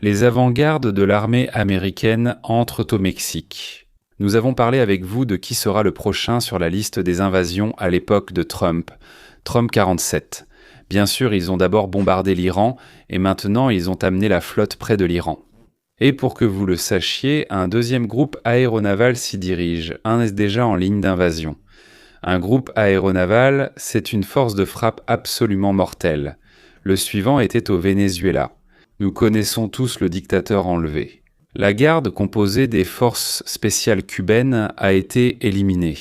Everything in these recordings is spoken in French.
Les avant-gardes de l'armée américaine entrent au Mexique. Nous avons parlé avec vous de qui sera le prochain sur la liste des invasions à l'époque de Trump 47. Bien sûr, ils ont d'abord bombardé l'Iran et maintenant ils ont amené la flotte près de l'Iran. Et pour que vous le sachiez, un deuxième groupe aéronaval s'y dirige, un est déjà en ligne d'invasion. Un groupe aéronaval, c'est une force de frappe absolument mortelle. Le suivant était au Venezuela. Nous connaissons tous le dictateur enlevé. La garde composée des forces spéciales cubaines a été éliminée.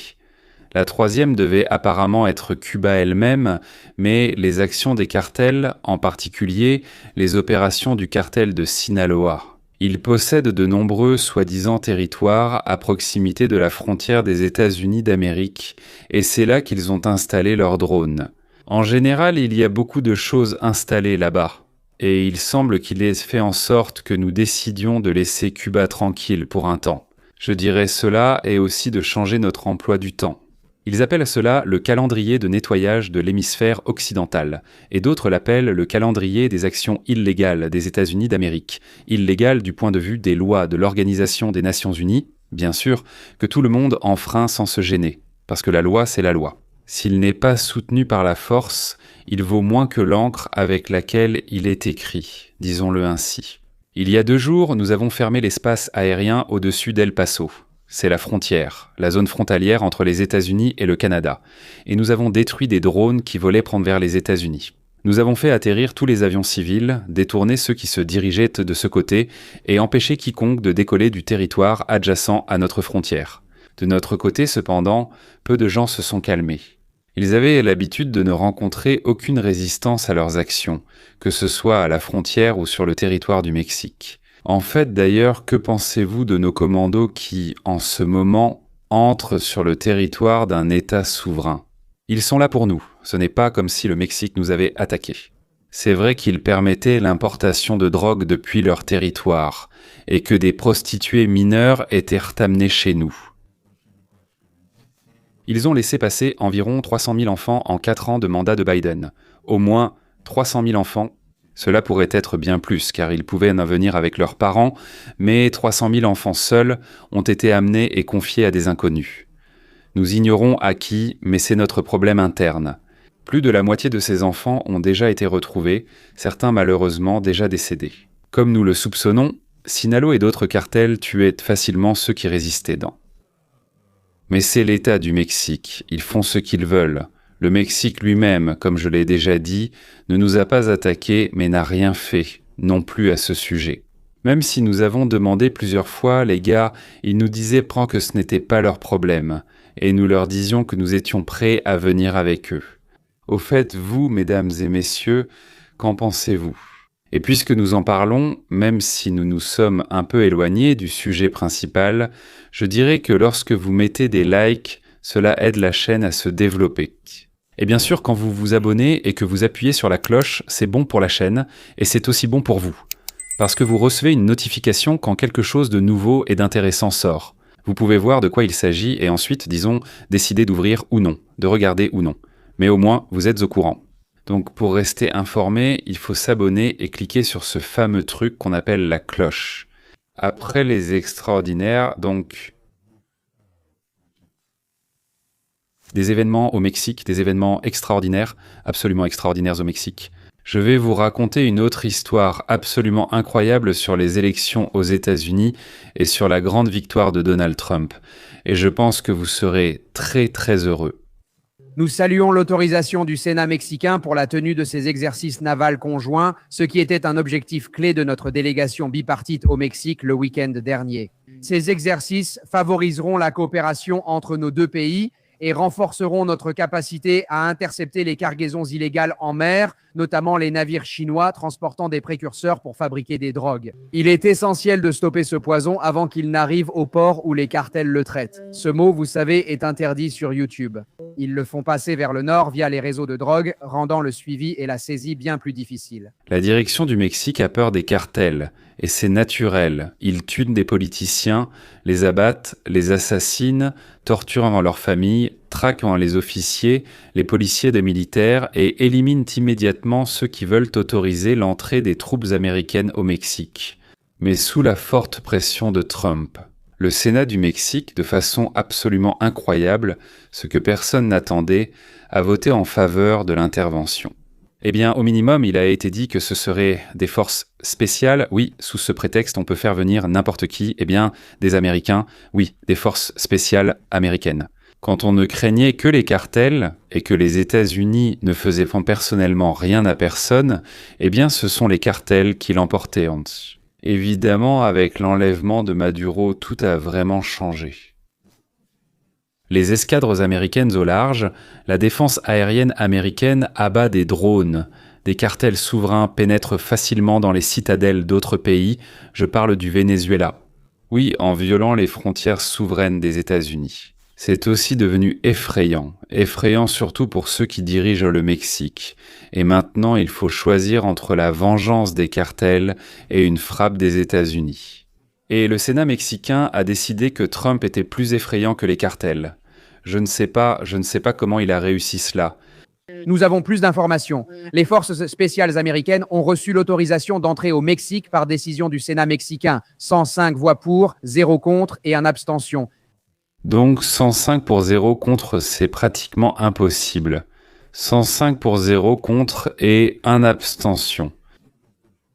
La troisième devait apparemment être Cuba elle-même, mais les actions des cartels, en particulier les opérations du cartel de Sinaloa. Ils possèdent de nombreux soi-disant territoires à proximité de la frontière des États-Unis d'Amérique, et c'est là qu'ils ont installé leurs drones. En général, il y a beaucoup de choses installées là-bas, et il semble qu'il ait fait en sorte que nous décidions de laisser Cuba tranquille pour un temps. Je dirais cela et aussi de changer notre emploi du temps. Ils appellent cela le calendrier de nettoyage de l'hémisphère occidental, et d'autres l'appellent le calendrier des actions illégales des États-Unis d'Amérique, illégales du point de vue des lois de l'Organisation des Nations Unies, bien sûr, que tout le monde enfreint sans se gêner, parce que la loi c'est la loi. S'il n'est pas soutenu par la force, il vaut moins que l'encre avec laquelle il est écrit, disons-le ainsi. Il y a 2 jours, nous avons fermé l'espace aérien au-dessus d'El Paso. C'est la frontière, la zone frontalière entre les États-Unis et le Canada, et nous avons détruit des drones qui volaient prendre vers les États-Unis. Nous avons fait atterrir tous les avions civils, détourné ceux qui se dirigeaient de ce côté, et empêché quiconque de décoller du territoire adjacent à notre frontière. De notre côté, cependant, peu de gens se sont calmés. Ils avaient l'habitude de ne rencontrer aucune résistance à leurs actions, que ce soit à la frontière ou sur le territoire du Mexique. En fait, d'ailleurs, que pensez-vous de nos commandos qui, en ce moment, entrent sur le territoire d'un État souverain? Ils sont là pour nous. Ce n'est pas comme si le Mexique nous avait attaqués. C'est vrai qu'ils permettaient l'importation de drogue depuis leur territoire, et que des prostituées mineures étaient ramenées chez nous. Ils ont laissé passer environ 300 000 enfants en 4 ans de mandat de Biden. Au moins 300 000 enfants. Cela pourrait être bien plus, car ils pouvaient en venir avec leurs parents, mais 300 000 enfants seuls ont été amenés et confiés à des inconnus. Nous ignorons à qui, mais c'est notre problème interne. Plus de la moitié de ces enfants ont déjà été retrouvés, certains malheureusement déjà décédés. Comme nous le soupçonnons, Sinaloa et d'autres cartels tuaient facilement ceux qui résistaient dans. Mais c'est l'État du Mexique, ils font ce qu'ils veulent. Le Mexique lui-même, comme je l'ai déjà dit, ne nous a pas attaqués mais n'a rien fait, non plus à ce sujet. Même si nous avons demandé plusieurs fois, les gars, ils nous disaient que ce n'était pas leur problème, et nous leur disions que nous étions prêts à venir avec eux. Au fait, vous, mesdames et messieurs, qu'en pensez-vous ? Et puisque nous en parlons, même si nous nous sommes un peu éloignés du sujet principal, je dirais que lorsque vous mettez des likes, cela aide la chaîne à se développer. Et bien sûr, quand vous vous abonnez et que vous appuyez sur la cloche, c'est bon pour la chaîne et c'est aussi bon pour vous. Parce que vous recevez une notification quand quelque chose de nouveau et d'intéressant sort. Vous pouvez voir de quoi il s'agit et ensuite, disons, décider d'ouvrir ou non, de regarder ou non. Mais au moins, vous êtes au courant. Donc pour rester informé, il faut s'abonner et cliquer sur ce fameux truc qu'on appelle la cloche. Après les extraordinaires, donc des événements au Mexique, des événements extraordinaires, absolument extraordinaires au Mexique. Je vais vous raconter une autre histoire absolument incroyable sur les élections aux États-Unis et sur la grande victoire de Donald Trump. Et je pense que vous serez très très heureux. Nous saluons l'autorisation du Sénat mexicain pour la tenue de ces exercices navals conjoints, ce qui était un objectif clé de notre délégation bipartite au Mexique le week-end dernier. Ces exercices favoriseront la coopération entre nos 2 pays et renforceront notre capacité à intercepter les cargaisons illégales en mer, notamment les navires chinois transportant des précurseurs pour fabriquer des drogues. Il est essentiel de stopper ce poison avant qu'il n'arrive au port où les cartels le traitent. Ce mot, vous savez, est interdit sur YouTube. Ils le font passer vers le nord via les réseaux de drogue, rendant le suivi et la saisie bien plus difficiles. La direction du Mexique a peur des cartels, et c'est naturel. Ils tuent des politiciens, les abattent, les assassinent, torturent leurs familles, traquent les officiers, les policiers et militaires et éliminent immédiatement ceux qui veulent autoriser l'entrée des troupes américaines au Mexique. Mais sous la forte pression de Trump, le Sénat du Mexique, de façon absolument incroyable, ce que personne n'attendait, a voté en faveur de l'intervention. Eh bien, au minimum, il a été dit que ce seraient des forces spéciales. Oui, sous ce prétexte, on peut faire venir n'importe qui. Eh bien, des Américains. Oui, des forces spéciales américaines. Quand on ne craignait que les cartels et que les États-Unis ne faisaient personnellement rien à personne, eh bien, ce sont les cartels qui l'emportaient, Hans. Évidemment, avec l'enlèvement de Maduro, tout a vraiment changé. Les escadres américaines au large, la défense aérienne américaine abat des drones. Des cartels souverains pénètrent facilement dans les citadelles d'autres pays, je parle du Venezuela. Oui, en violant les frontières souveraines des États-Unis. C'est aussi devenu effrayant surtout pour ceux qui dirigent le Mexique. Et maintenant, il faut choisir entre la vengeance des cartels et une frappe des États-Unis. Et le Sénat mexicain a décidé que Trump était plus effrayant que les cartels. Je ne sais pas comment il a réussi cela. Nous avons plus d'informations. Les forces spéciales américaines ont reçu l'autorisation d'entrer au Mexique par décision du Sénat mexicain. 105 voix pour, 0 contre et 1 abstention. Donc 105 pour 0 contre, c'est pratiquement impossible. 105 pour 0 contre et 1 abstention.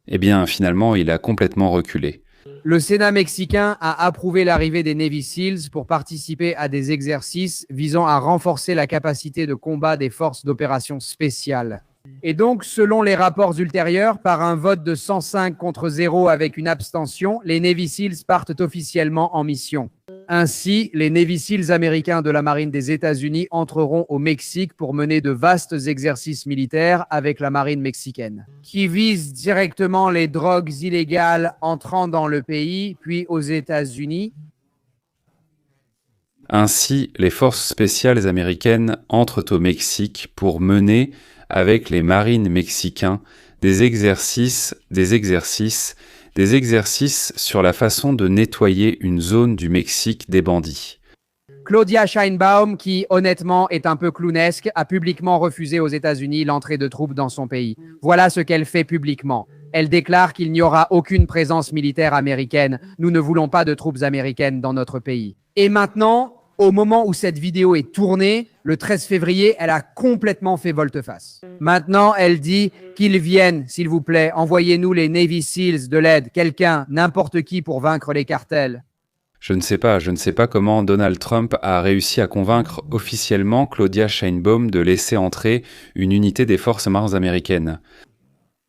Eh bien, finalement, il a complètement reculé. Le Sénat mexicain a approuvé l'arrivée des Navy SEALs pour participer à des exercices visant à renforcer la capacité de combat des forces d'opération spéciales. Et donc, selon les rapports ultérieurs, par un vote de 105 contre 0 avec une abstention, les Navy SEALs partent officiellement en mission. Ainsi, les Navy SEALs américains de la Marine des États-Unis entreront au Mexique pour mener de vastes exercices militaires avec la marine mexicaine, qui visent directement les drogues illégales entrant dans le pays, puis aux États-Unis. Ainsi, les forces spéciales américaines entrent au Mexique pour mener, avec les marines mexicains, des exercices sur la façon de nettoyer une zone du Mexique des bandits. Claudia Sheinbaum, qui honnêtement est un peu clownesque, a publiquement refusé aux États-Unis l'entrée de troupes dans son pays. Voilà ce qu'elle fait publiquement. Elle déclare qu'il n'y aura aucune présence militaire américaine. Nous ne voulons pas de troupes américaines dans notre pays. Et maintenant, au moment où cette vidéo est tournée, le 13 février, elle a complètement fait volte-face. Maintenant, elle dit qu'ils viennent, s'il vous plaît, envoyez-nous les Navy SEALs, de l'aide, quelqu'un, n'importe qui pour vaincre les cartels. Je ne sais pas comment Donald Trump a réussi à convaincre officiellement Claudia Sheinbaum de laisser entrer une unité des forces marines américaines.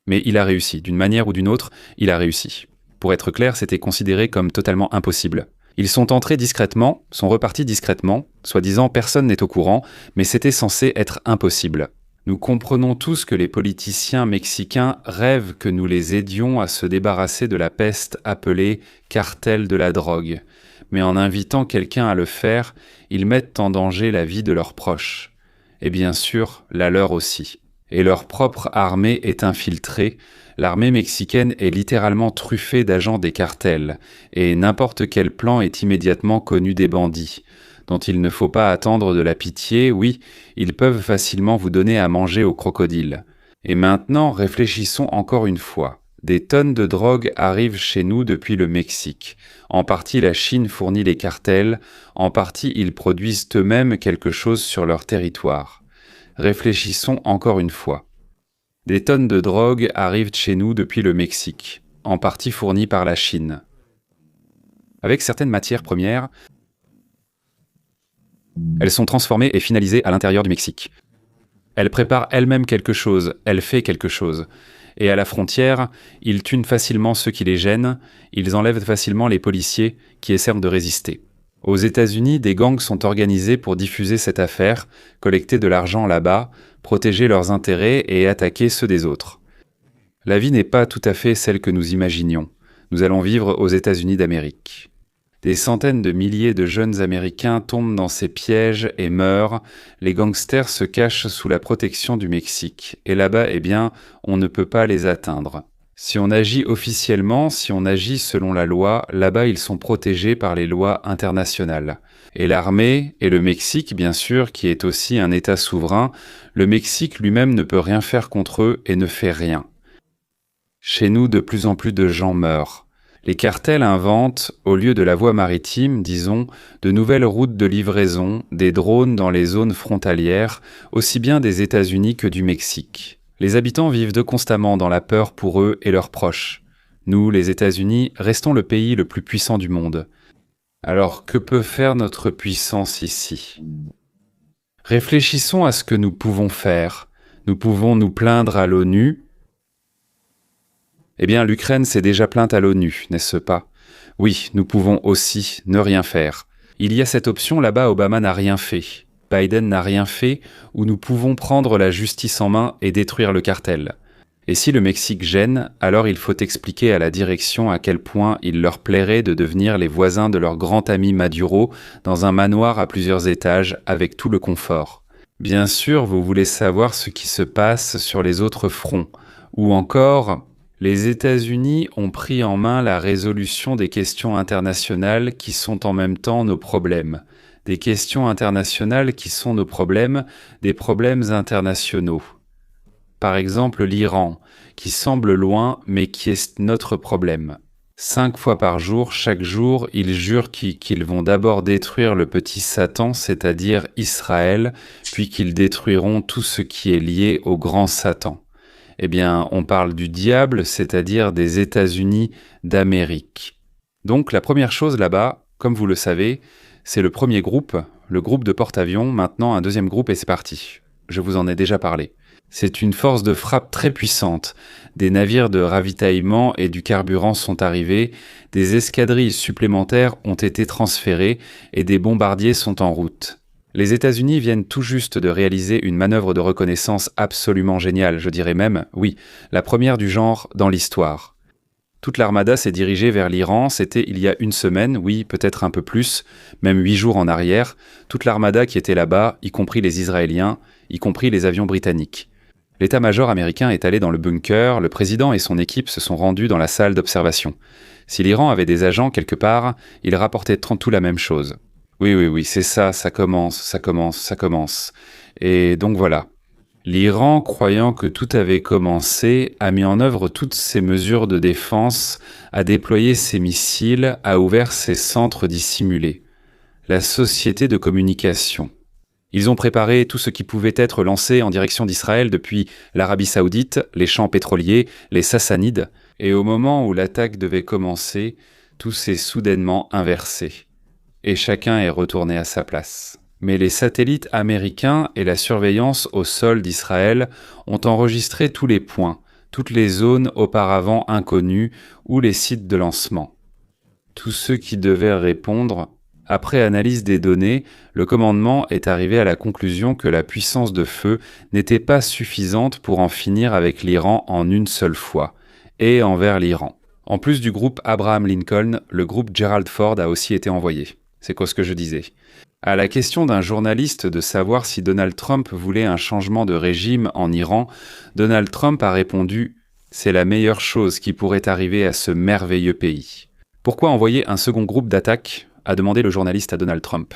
Mais il a réussi, d'une manière ou d'une autre, il a réussi. Pour être clair, c'était considéré comme totalement impossible. Ils sont entrés discrètement, sont repartis discrètement, soi-disant personne n'est au courant, mais c'était censé être impossible. Nous comprenons tous que les politiciens mexicains rêvent que nous les aidions à se débarrasser de la peste appelée cartel de la drogue. Mais en invitant quelqu'un à le faire, ils mettent en danger la vie de leurs proches. Et bien sûr, la leur aussi. Et leur propre armée est infiltrée. L'armée mexicaine est littéralement truffée d'agents des cartels, et n'importe quel plan est immédiatement connu des bandits, dont il ne faut pas attendre de la pitié. Oui, ils peuvent facilement vous donner à manger aux crocodiles. Et maintenant, réfléchissons encore une fois. Des tonnes de drogue arrivent chez nous depuis le Mexique. En partie, la Chine fournit les cartels, en partie, ils produisent eux-mêmes quelque chose sur leur territoire. Réfléchissons encore une fois. Des tonnes de drogue arrivent chez nous depuis le Mexique, en partie fournies par la Chine. Avec certaines matières premières, elles sont transformées et finalisées à l'intérieur du Mexique. Elle prépare elle-même quelque chose, elle fait quelque chose. Et à la frontière, ils tuent facilement ceux qui les gênent, ils enlèvent facilement les policiers qui essaient de résister. Aux États-Unis, des gangs sont organisés pour diffuser cette affaire, collecter de l'argent là-bas, protéger leurs intérêts et attaquer ceux des autres. La vie n'est pas tout à fait celle que nous imaginions. Nous allons vivre aux États-Unis d'Amérique. Des centaines de milliers de jeunes Américains tombent dans ces pièges et meurent. Les gangsters se cachent sous la protection du Mexique. Et là-bas, eh bien, on ne peut pas les atteindre. Si on agit officiellement, si on agit selon la loi, là-bas ils sont protégés par les lois internationales. Et l'armée, et le Mexique bien sûr, qui est aussi un État souverain, le Mexique lui-même ne peut rien faire contre eux et ne fait rien. Chez nous, de plus en plus de gens meurent. Les cartels inventent, au lieu de la voie maritime, disons, de nouvelles routes de livraison, des drones dans les zones frontalières, aussi bien des États-Unis que du Mexique. Les habitants vivent constamment dans la peur pour eux et leurs proches. Nous, les États-Unis, restons le pays le plus puissant du monde. Alors, que peut faire notre puissance ici ? Réfléchissons à ce que nous pouvons faire. Nous pouvons nous plaindre à l'ONU. Eh bien, l'Ukraine s'est déjà plainte à l'ONU, n'est-ce pas ? Oui, nous pouvons aussi ne rien faire. Il y a cette option là-bas, Obama n'a rien fait. Biden n'a rien fait, où nous pouvons prendre la justice en main et détruire le cartel. Et si le Mexique gêne, alors il faut expliquer à la direction à quel point il leur plairait de devenir les voisins de leur grand ami Maduro dans un manoir à plusieurs étages avec tout le confort. Bien sûr, vous voulez savoir ce qui se passe sur les autres fronts, ou encore... Les États-Unis ont pris en main la résolution des questions internationales qui sont en même temps nos problèmes. Des questions internationales qui sont nos problèmes, des problèmes internationaux. Par exemple, l'Iran, qui semble loin, mais qui est notre problème. 5 fois par jour, chaque jour, ils jurent qu'ils vont d'abord détruire le petit Satan, c'est-à-dire Israël, puis qu'ils détruiront tout ce qui est lié au grand Satan. Eh bien, on parle du diable, c'est-à-dire des États-Unis d'Amérique. Donc, la première chose là-bas, comme vous le savez, c'est le premier groupe, le groupe de porte-avions, maintenant un deuxième groupe et c'est parti. Je vous en ai déjà parlé. C'est une force de frappe très puissante. Des navires de ravitaillement et du carburant sont arrivés, des escadrilles supplémentaires ont été transférées et des bombardiers sont en route. Les États-Unis viennent tout juste de réaliser une manœuvre de reconnaissance absolument géniale, je dirais même, oui, la première du genre dans l'histoire. Toute l'armada s'est dirigée vers l'Iran, c'était il y a une semaine, oui, peut-être un peu plus, même 8 jours en arrière, toute l'armada qui était là-bas, y compris les Israéliens, y compris les avions britanniques. L'état-major américain est allé dans le bunker, le président et son équipe se sont rendus dans la salle d'observation. Si l'Iran avait des agents quelque part, ils rapportaient tout la même chose. Oui, c'est ça, ça commence. Et donc voilà. L'Iran, croyant que tout avait commencé, a mis en œuvre toutes ses mesures de défense, a déployé ses missiles, a ouvert ses centres dissimulés. La société de communication. Ils ont préparé tout ce qui pouvait être lancé en direction d'Israël depuis l'Arabie Saoudite, les champs pétroliers, les Sassanides, et au moment où l'attaque devait commencer, tout s'est soudainement inversé. Et chacun est retourné à sa place. Mais les satellites américains et la surveillance au sol d'Israël ont enregistré tous les points, toutes les zones auparavant inconnues ou les sites de lancement. Tous ceux qui devaient répondre, après analyse des données, le commandement est arrivé à la conclusion que la puissance de feu n'était pas suffisante pour en finir avec l'Iran en une seule fois, et envers l'Iran. En plus du groupe Abraham Lincoln, le groupe Gerald Ford a aussi été envoyé. C'est quoi ce que je disais ? À la question d'un journaliste de savoir si Donald Trump voulait un changement de régime en Iran, Donald Trump a répondu « C'est la meilleure chose qui pourrait arriver à ce merveilleux pays ». Pourquoi envoyer un second groupe d'attaque ? A demandé le journaliste à Donald Trump.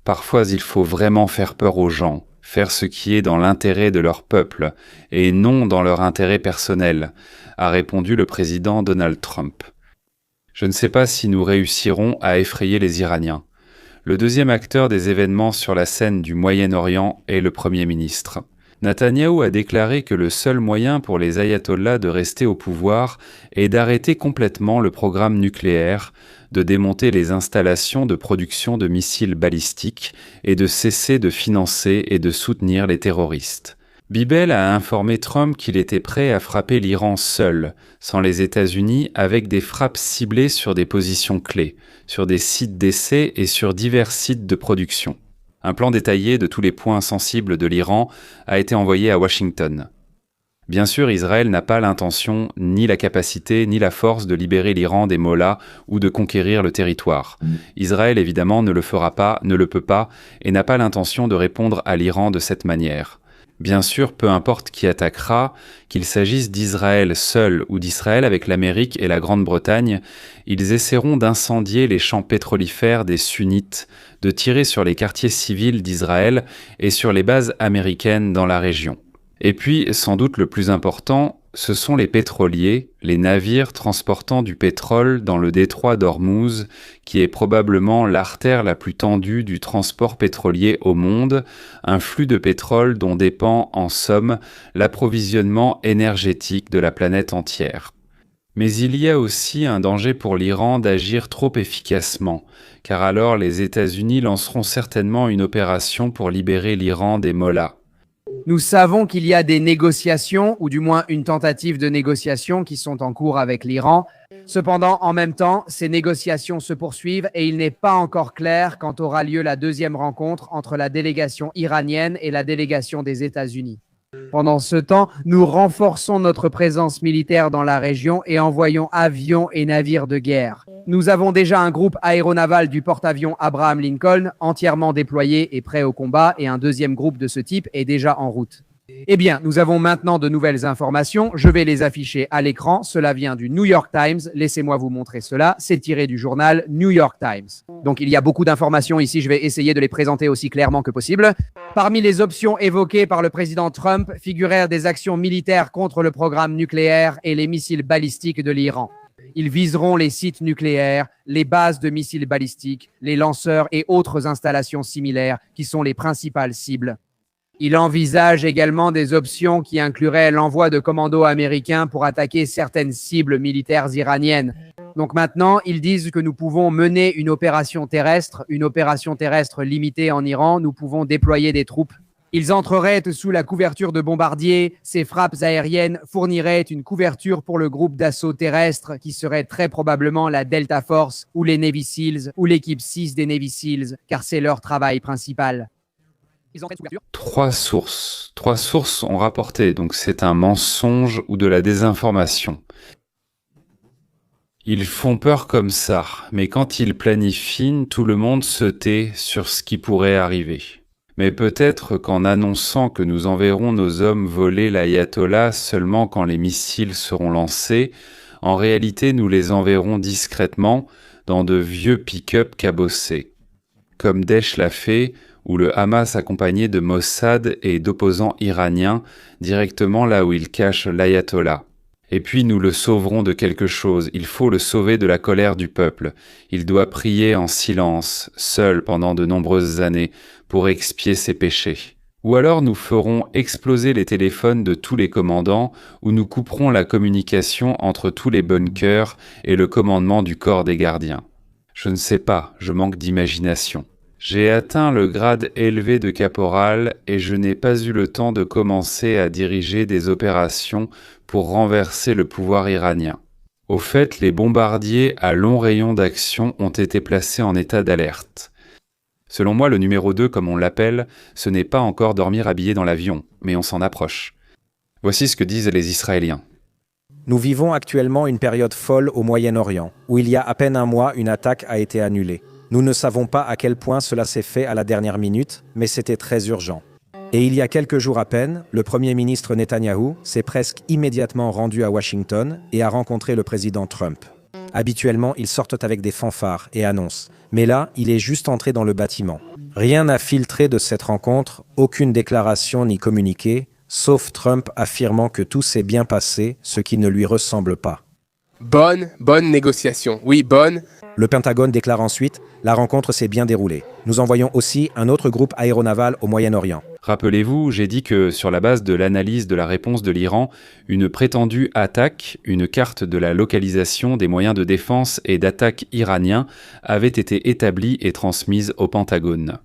Parfois, il faut vraiment faire peur aux gens, faire ce qui est dans l'intérêt de leur peuple, et non dans leur intérêt personnel, a répondu le président Donald Trump. Je ne sais pas si nous réussirons à effrayer les Iraniens. Le deuxième acteur des événements sur la scène du Moyen-Orient est le Premier ministre. Netanyahou a déclaré que le seul moyen pour les ayatollahs de rester au pouvoir est d'arrêter complètement le programme nucléaire, de démonter les installations de production de missiles balistiques et de cesser de financer et de soutenir les terroristes. Bibel a informé Trump qu'il était prêt à frapper l'Iran seul, sans les États-Unis, avec des frappes ciblées sur des positions clés, sur des sites d'essai et sur divers sites de production. Un plan détaillé de tous les points sensibles de l'Iran a été envoyé à Washington. Bien sûr, Israël n'a pas l'intention, ni la capacité, ni la force de libérer l'Iran des mollahs ou de conquérir le territoire. Israël, évidemment, ne le fera pas, ne le peut pas, et n'a pas l'intention de répondre à l'Iran de cette manière. Bien sûr, peu importe qui attaquera, qu'il s'agisse d'Israël seul ou d'Israël avec l'Amérique et la Grande-Bretagne, ils essaieront d'incendier les champs pétrolifères des sunnites, de tirer sur les quartiers civils d'Israël et sur les bases américaines dans la région. Et puis, sans doute le plus important, Ce sont les pétroliers, les navires transportant du pétrole dans le détroit d'Ormuz, qui est probablement l'artère la plus tendue du transport pétrolier au monde, un flux de pétrole dont dépend, en somme, l'approvisionnement énergétique de la planète entière. Mais il y a aussi un danger pour l'Iran d'agir trop efficacement, car alors les États-Unis lanceront certainement une opération pour libérer l'Iran des mollahs. Nous savons qu'il y a des négociations, ou du moins une tentative de négociation qui sont en cours avec l'Iran. Cependant, en même temps, ces négociations se poursuivent et il n'est pas encore clair quand aura lieu la deuxième rencontre entre la délégation iranienne et la délégation des États-Unis. Pendant ce temps, nous renforçons notre présence militaire dans la région et envoyons avions et navires de guerre. Nous avons déjà un groupe aéronaval du porte-avions Abraham Lincoln entièrement déployé et prêt au combat, et un deuxième groupe de ce type est déjà en route. Eh bien, nous avons maintenant de nouvelles informations. Je vais les afficher à l'écran. Cela vient du New York Times. Laissez-moi vous montrer cela. C'est tiré du journal New York Times. Donc, il y a beaucoup d'informations ici. Je vais essayer de les présenter aussi clairement que possible. Parmi les options évoquées par le président Trump figurèrent des actions militaires contre le programme nucléaire et les missiles balistiques de l'Iran. Ils viseront les sites nucléaires, les bases de missiles balistiques, les lanceurs et autres installations similaires qui sont les principales cibles. Il envisage également des options qui incluraient l'envoi de commandos américains pour attaquer certaines cibles militaires iraniennes. Donc maintenant, ils disent que nous pouvons mener une opération terrestre limitée en Iran. Nous pouvons déployer des troupes. Ils entreraient sous la couverture de bombardiers. Ces frappes aériennes fourniraient une couverture pour le groupe d'assaut terrestre qui serait très probablement la Delta Force ou les Navy Seals ou l'équipe 6 des Navy Seals, car c'est leur travail principal. Trois sources ont rapporté, donc c'est un mensonge ou de la désinformation. Ils font peur comme ça, mais quand ils planifient, tout le monde se tait sur ce qui pourrait arriver. Mais peut-être qu'en annonçant que nous enverrons nos hommes voler l'ayatollah seulement quand les missiles seront lancés, en réalité nous les enverrons discrètement dans de vieux pick-up cabossés. Comme Daesh l'a fait, où le Hamas accompagné de Mossad et d'opposants iraniens directement là où il cache l'ayatollah. Et puis nous le sauverons de quelque chose, il faut le sauver de la colère du peuple. Il doit prier en silence, seul pendant de nombreuses années, pour expier ses péchés. Ou alors nous ferons exploser les téléphones de tous les commandants, ou nous couperons la communication entre tous les bunkers et le commandement du corps des gardiens. Je ne sais pas, je manque d'imagination. J'ai atteint le grade élevé de caporal et je n'ai pas eu le temps de commencer à diriger des opérations pour renverser le pouvoir iranien. Au fait, les bombardiers à long rayon d'action ont été placés en état d'alerte. Selon moi, le numéro 2, comme on l'appelle, ce n'est pas encore dormir habillé dans l'avion, mais on s'en approche. Voici ce que disent les Israéliens. Nous vivons actuellement une période folle au Moyen-Orient, où il y a à peine un mois, une attaque a été annulée. Nous ne savons pas à quel point cela s'est fait à la dernière minute, mais c'était très urgent. Et il y a quelques jours à peine, le Premier ministre Netanyahou s'est presque immédiatement rendu à Washington et a rencontré le président Trump. Habituellement, ils sortent avec des fanfares et annoncent. Mais là, il est juste entré dans le bâtiment. Rien n'a filtré de cette rencontre, aucune déclaration ni communiqué, sauf Trump affirmant que tout s'est bien passé, ce qui ne lui ressemble pas. Bonne négociation. Oui, bonne. Le Pentagone déclare ensuite « La rencontre s'est bien déroulée. Nous envoyons aussi un autre groupe aéronaval au Moyen-Orient. » Rappelez-vous, j'ai dit que sur la base de l'analyse de la réponse de l'Iran, une prétendue attaque, une carte de la localisation des moyens de défense et d'attaque iraniens avait été établie et transmise au Pentagone.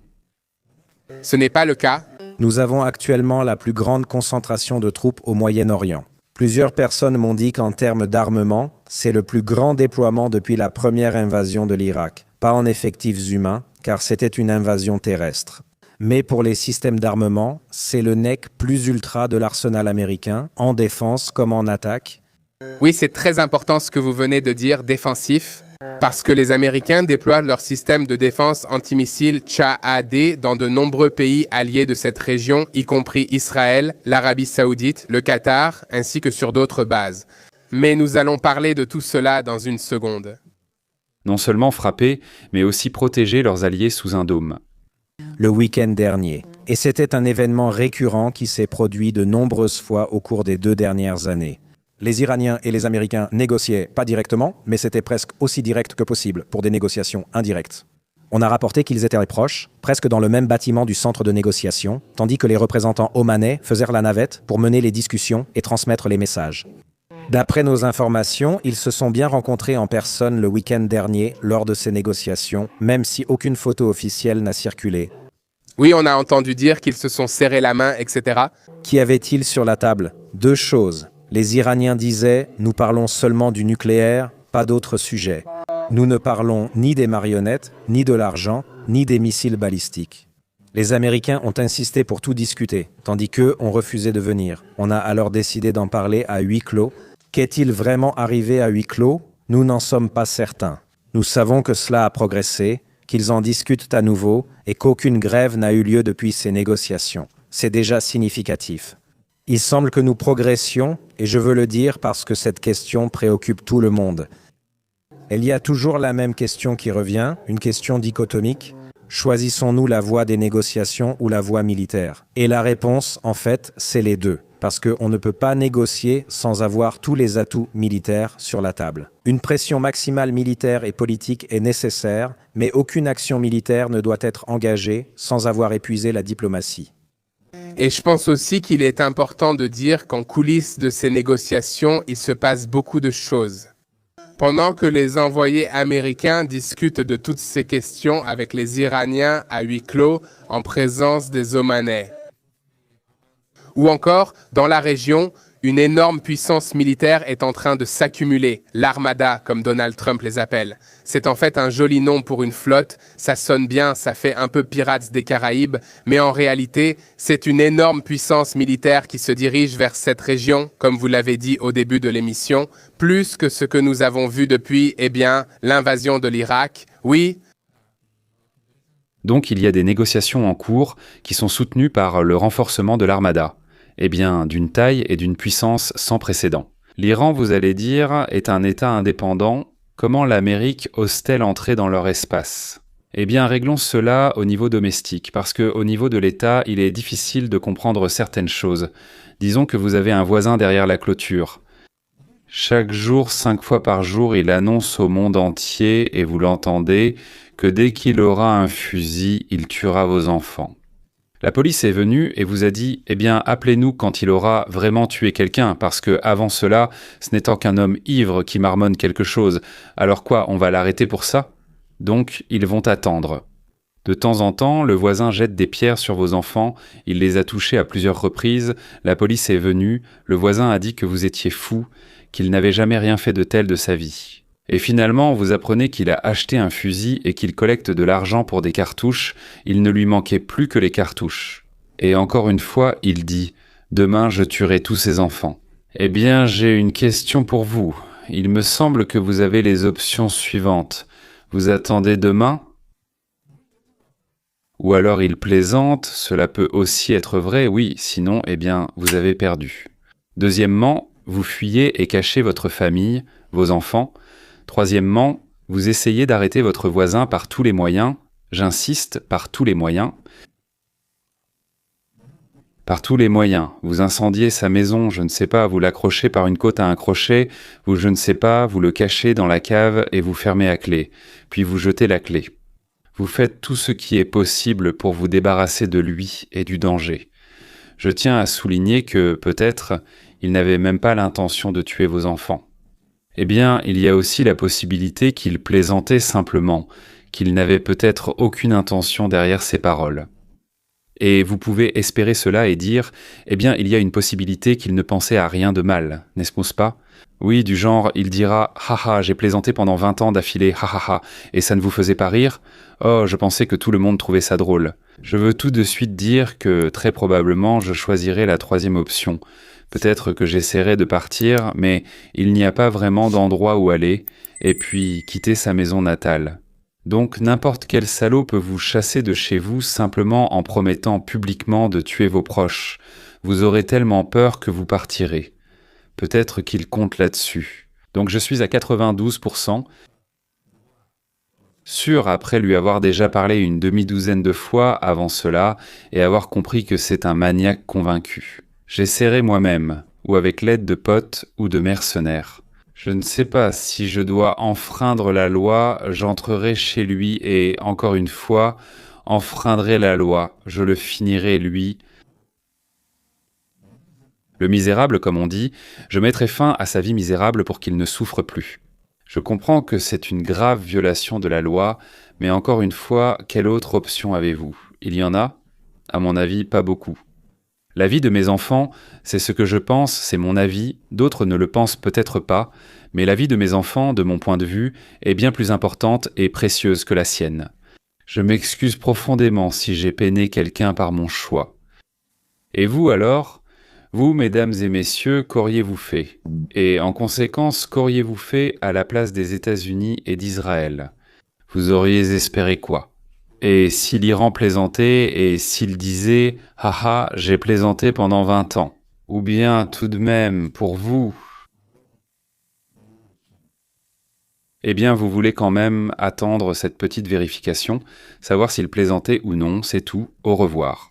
Ce n'est pas le cas. Nous avons actuellement la plus grande concentration de troupes au Moyen-Orient. Plusieurs personnes m'ont dit qu'en termes d'armement, c'est le plus grand déploiement depuis la première invasion de l'Irak. Pas en effectifs humains, car c'était une invasion terrestre. Mais pour les systèmes d'armement, c'est le nec plus ultra de l'arsenal américain, en défense comme en attaque. Oui, c'est très important ce que vous venez de dire, défensif, parce que les Américains déploient leur système de défense antimissile THAAD dans de nombreux pays alliés de cette région, y compris Israël, l'Arabie Saoudite, le Qatar, ainsi que sur d'autres bases. Mais nous allons parler de tout cela dans une seconde. Non seulement frapper, mais aussi protéger leurs alliés sous un dôme. Le week-end dernier. Et c'était un événement récurrent qui s'est produit de nombreuses fois au cours des 2 dernières années. Les Iraniens et les Américains négociaient pas directement, mais c'était presque aussi direct que possible pour des négociations indirectes. On a rapporté qu'ils étaient proches, presque dans le même bâtiment du centre de négociation, tandis que les représentants omanais faisaient la navette pour mener les discussions et transmettre les messages. D'après nos informations, ils se sont bien rencontrés en personne le week-end dernier lors de ces négociations, même si aucune photo officielle n'a circulé. Oui, on a entendu dire qu'ils se sont serrés la main, etc. Qu'y avait-il sur la table? 2 choses. Les Iraniens disaient « Nous parlons seulement du nucléaire, pas d'autres sujets. Nous ne parlons ni des marionnettes, ni de l'argent, ni des missiles balistiques. » Les Américains ont insisté pour tout discuter, tandis qu'eux ont refusé de venir. On a alors décidé d'en parler à huis clos. Qu'est-il vraiment arrivé à huis clos? Nous n'en sommes pas certains. Nous savons que cela a progressé, qu'ils en discutent à nouveau et qu'aucune grève n'a eu lieu depuis ces négociations. C'est déjà significatif. Il semble que nous progressions, et je veux le dire parce que cette question préoccupe tout le monde. Il y a toujours la même question qui revient, une question dichotomique. Choisissons-nous la voie des négociations ou la voie militaire? Et la réponse, en fait, c'est les deux. Parce qu'on ne peut pas négocier sans avoir tous les atouts militaires sur la table. Une pression maximale militaire et politique est nécessaire, mais aucune action militaire ne doit être engagée sans avoir épuisé la diplomatie. Et je pense aussi qu'il est important de dire qu'en coulisses de ces négociations, il se passe beaucoup de choses. Pendant que les envoyés américains discutent de toutes ces questions avec les Iraniens à huis clos en présence des Omanais. Ou encore, dans la région, une énorme puissance militaire est en train de s'accumuler, l'armada, comme Donald Trump les appelle. C'est en fait un joli nom pour une flotte, ça sonne bien, ça fait un peu Pirates des Caraïbes, mais en réalité, c'est une énorme puissance militaire qui se dirige vers cette région, comme vous l'avez dit au début de l'émission, plus que ce que nous avons vu depuis, l'invasion de l'Irak. Oui. Donc il y a des négociations en cours qui sont soutenues par le renforcement de l'armada. D'une taille et d'une puissance sans précédent. L'Iran, vous allez dire, est un État indépendant. Comment l'Amérique ose-t-elle entrer dans leur espace? Réglons cela au niveau domestique, parce qu'au niveau de l'État, il est difficile de comprendre certaines choses. Disons que vous avez un voisin derrière la clôture. Chaque jour, 5 fois par jour, il annonce au monde entier, et vous l'entendez, que dès qu'il aura un fusil, il tuera vos enfants. La police est venue et vous a dit « appelez-nous quand il aura vraiment tué quelqu'un, parce que avant cela, ce n'étant qu'un homme ivre qui marmonne quelque chose. Alors quoi, on va l'arrêter pour ça ?» Donc, ils vont attendre. De temps en temps, le voisin jette des pierres sur vos enfants, il les a touchés à plusieurs reprises, la police est venue, le voisin a dit que vous étiez fou, qu'il n'avait jamais rien fait de tel de sa vie. Et finalement, vous apprenez qu'il a acheté un fusil et qu'il collecte de l'argent pour des cartouches, il ne lui manquait plus que les cartouches. Et encore une fois, il dit « Demain, je tuerai tous ces enfants ». J'ai une question pour vous. Il me semble que vous avez les options suivantes. Vous attendez demain ? Ou alors il plaisante, cela peut aussi être vrai, oui, sinon, vous avez perdu. Deuxièmement, vous fuyez et cachez votre famille, vos enfants. Troisièmement, vous essayez d'arrêter votre voisin par tous les moyens, j'insiste, par tous les moyens. Par tous les moyens, vous incendiez sa maison, je ne sais pas, vous l'accrochez par une côte à un crochet, vous le cachez dans la cave et vous fermez à clé, puis vous jetez la clé. Vous faites tout ce qui est possible pour vous débarrasser de lui et du danger. Je tiens à souligner que, peut-être, il n'avait même pas l'intention de tuer vos enfants. Il y a aussi la possibilité qu'il plaisantait simplement, qu'il n'avait peut-être aucune intention derrière ses paroles. Et vous pouvez espérer cela et dire, il y a une possibilité qu'il ne pensait à rien de mal, n'est-ce pas? Oui, du genre, il dira « Haha, j'ai plaisanté pendant 20 ans d'affilée, hahaha, et ça ne vous faisait pas rire? Oh, je pensais que tout le monde trouvait ça drôle. » Je veux tout de suite dire que, très probablement, je choisirai la troisième option. Peut-être que j'essaierai de partir, mais il n'y a pas vraiment d'endroit où aller, et puis quitter sa maison natale. Donc n'importe quel salaud peut vous chasser de chez vous simplement en promettant publiquement de tuer vos proches. Vous aurez tellement peur que vous partirez. Peut-être qu'il compte là-dessus. Donc je suis à 92%, sûr après lui avoir déjà parlé une demi-douzaine de fois avant cela et avoir compris que c'est un maniaque convaincu. J'essaierai moi-même, ou avec l'aide de potes ou de mercenaires. Je ne sais pas si je dois enfreindre la loi, j'entrerai chez lui et, encore une fois, enfreindrai la loi, je le finirai lui. Le misérable, comme on dit, je mettrai fin à sa vie misérable pour qu'il ne souffre plus. Je comprends que c'est une grave violation de la loi, mais encore une fois, quelle autre option avez-vous? Il y en a? À mon avis, pas beaucoup. La vie de mes enfants, c'est ce que je pense, c'est mon avis, d'autres ne le pensent peut-être pas, mais la vie de mes enfants, de mon point de vue, est bien plus importante et précieuse que la sienne. Je m'excuse profondément si j'ai peiné quelqu'un par mon choix. Et vous alors? Vous, mesdames et messieurs, qu'auriez-vous fait? Et en conséquence, qu'auriez-vous fait à la place des États-Unis et d'Israël? Vous auriez espéré quoi? Et si l'Iran plaisantait, et s'il disait « Haha, j'ai plaisanté pendant 20 ans », ou bien tout de même, pour vous, eh bien vous voulez quand même attendre cette petite vérification, savoir s'il plaisantait ou non, c'est tout, au revoir.